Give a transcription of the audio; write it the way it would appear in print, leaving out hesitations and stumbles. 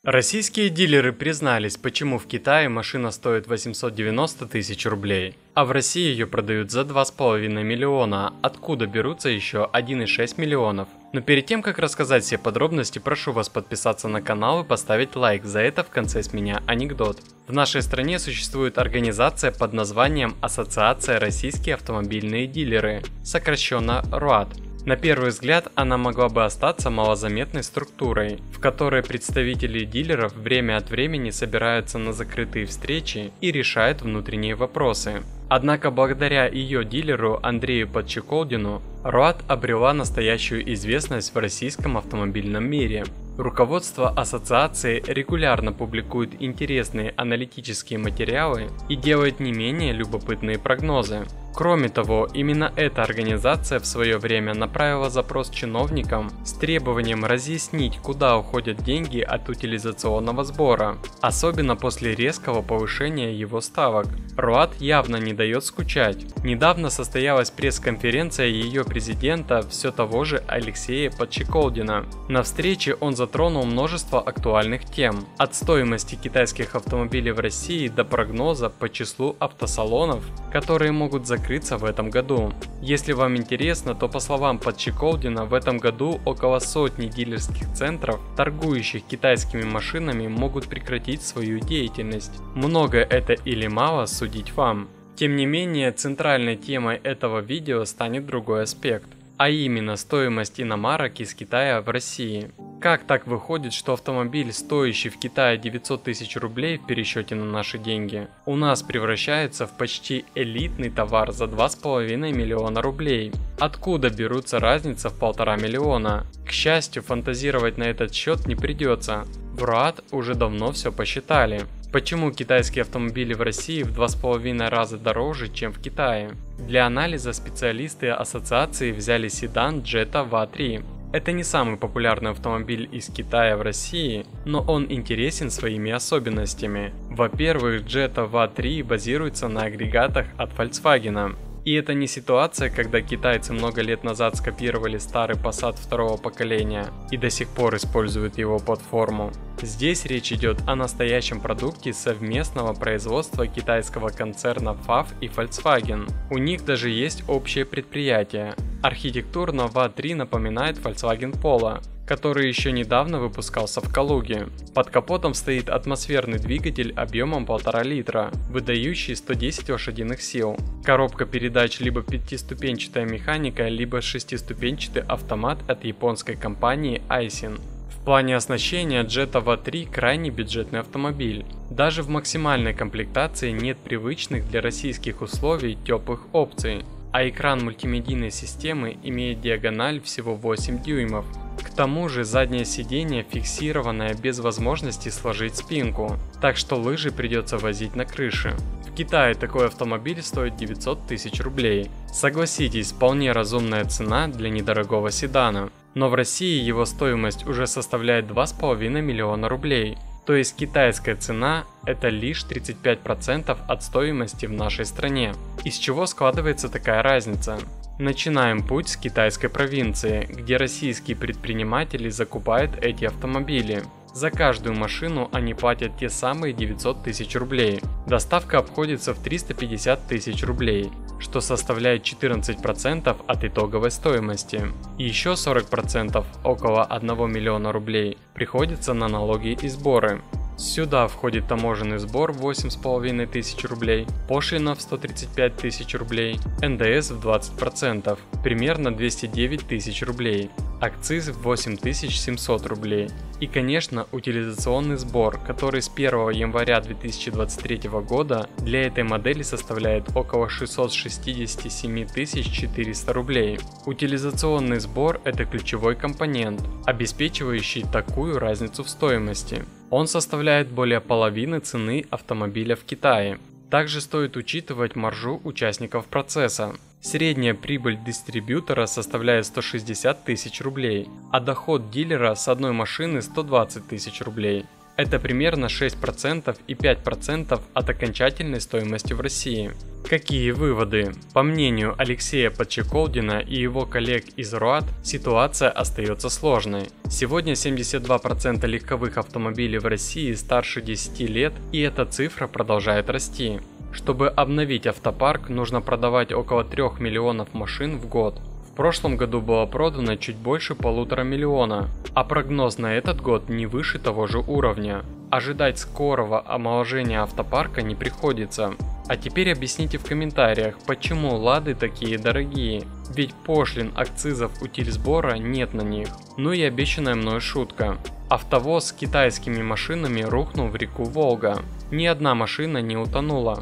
Российские дилеры признались, почему в Китае машина стоит 890 тысяч рублей, а в России ее продают за 2,5 миллиона, откуда берутся еще 1,6 миллионов. Но перед тем, как рассказать все подробности, прошу вас подписаться на канал и поставить лайк, за это в конце с меня анекдот. В нашей стране существует организация под названием Ассоциация Российские автомобильные дилеры, сокращенно РОАД. На первый взгляд она могла бы остаться малозаметной структурой, в которой представители дилеров время от времени собираются на закрытые встречи и решают внутренние вопросы. Однако благодаря ее дилеру Андрею Подчеколдину РОАД обрела настоящую известность в российском автомобильном мире. Руководство ассоциации регулярно публикует интересные аналитические материалы и делает не менее любопытные прогнозы. Кроме того, именно эта организация в свое время направила запрос чиновникам с требованием разъяснить, куда уходят деньги от утилизационного сбора, особенно после резкого повышения его ставок. РОАД явно не дает скучать. Недавно состоялась пресс-конференция ее президента, все того же Алексея Подчеколдина. На встрече он затронул множество актуальных тем, от стоимости китайских автомобилей в России до прогноза по числу автосалонов, которые могут закрыться в этом году. Если вам интересно, то по словам Подчеколдина, в этом году около сотни дилерских центров, торгующих китайскими машинами, могут прекратить свою деятельность. Много это или мало, судить вам. Тем не менее, центральной темой этого видео станет другой аспект, а именно стоимость иномарок из Китая в России. Как так выходит, что автомобиль, стоящий в Китае 900 тысяч рублей в пересчете на наши деньги, у нас превращается в почти элитный товар за 2,5 миллиона рублей? Откуда берутся разница в 1,5 миллиона? К счастью, фантазировать на этот счет не придется. В РОАД уже давно все посчитали. Почему китайские автомобили в России в 2,5 раза дороже, чем в Китае? Для анализа специалисты ассоциации взяли седан Jetta VA3. Это не самый популярный автомобиль из Китая в России, но он интересен своими особенностями. Во-первых, Jetta VA3 базируется на агрегатах от Volkswagen. И это не ситуация, когда китайцы много лет назад скопировали старый Passat второго поколения и до сих пор используют его платформу. Здесь речь идет о настоящем продукте совместного производства китайского концерна FAW и Volkswagen. У них даже есть общее предприятие. Архитектурно VA3 напоминает Volkswagen Polo, который еще недавно выпускался в Калуге. Под капотом стоит атмосферный двигатель объемом 1,5 литра, выдающий 110 лошадиных сил. Коробка передач либо 5-ступенчатая механика, либо 6-ступенчатый автомат от японской компании Aisin. В плане оснащения Jetta VA3 крайне бюджетный автомобиль. Даже в максимальной комплектации нет привычных для российских условий теплых опций, а экран мультимедийной системы имеет диагональ всего 8 дюймов. К тому же заднее сиденье фиксированное без возможности сложить спинку, так что лыжи придется возить на крыше. В Китае такой автомобиль стоит 900 тысяч рублей. Согласитесь, вполне разумная цена для недорогого седана. Но в России его стоимость уже составляет 2,5 миллиона рублей. То есть китайская цена – это лишь 35% от стоимости в нашей стране. Из чего складывается такая разница? Начинаем путь с китайской провинции, где российские предприниматели закупают эти автомобили. За каждую машину они платят те самые 900 тысяч рублей. Доставка обходится в 350 тысяч рублей, что составляет 14% от итоговой стоимости. И еще 40%, около 1 миллиона рублей, приходится на налоги и сборы. Сюда входит таможенный сбор в 8,5 тысяч рублей, пошлина в 135 тысяч рублей, НДС в 20%, примерно 209 тысяч рублей, акциз в 8700 рублей и, конечно, утилизационный сбор, который с 1 января 2023 года для этой модели составляет около 667 400 рублей. Утилизационный сбор – это ключевой компонент, обеспечивающий такую разницу в стоимости. Он составляет более половины цены автомобиля в Китае. Также стоит учитывать маржу участников процесса. Средняя прибыль дистрибьютора составляет 160 тысяч рублей, а доход дилера с одной машины 120 тысяч рублей. Это примерно 6% и 5% от окончательной стоимости в России. Какие выводы? По мнению Алексея Подчеколдина и его коллег из РОАТ, ситуация остается сложной. Сегодня 72% легковых автомобилей в России старше 10 лет, и эта цифра продолжает расти. Чтобы обновить автопарк, нужно продавать около 3 миллионов машин в год. В прошлом году было продано чуть больше 1,5 миллиона, а прогноз на этот год не выше того же уровня. Ожидать скорого омоложения автопарка не приходится. А теперь объясните в комментариях, почему лады такие дорогие, ведь пошлин, акцизов, утильсбора нет на них. Ну и обещанная мной шутка. Автовоз с китайскими машинами рухнул в реку Волга. Ни одна машина не утонула.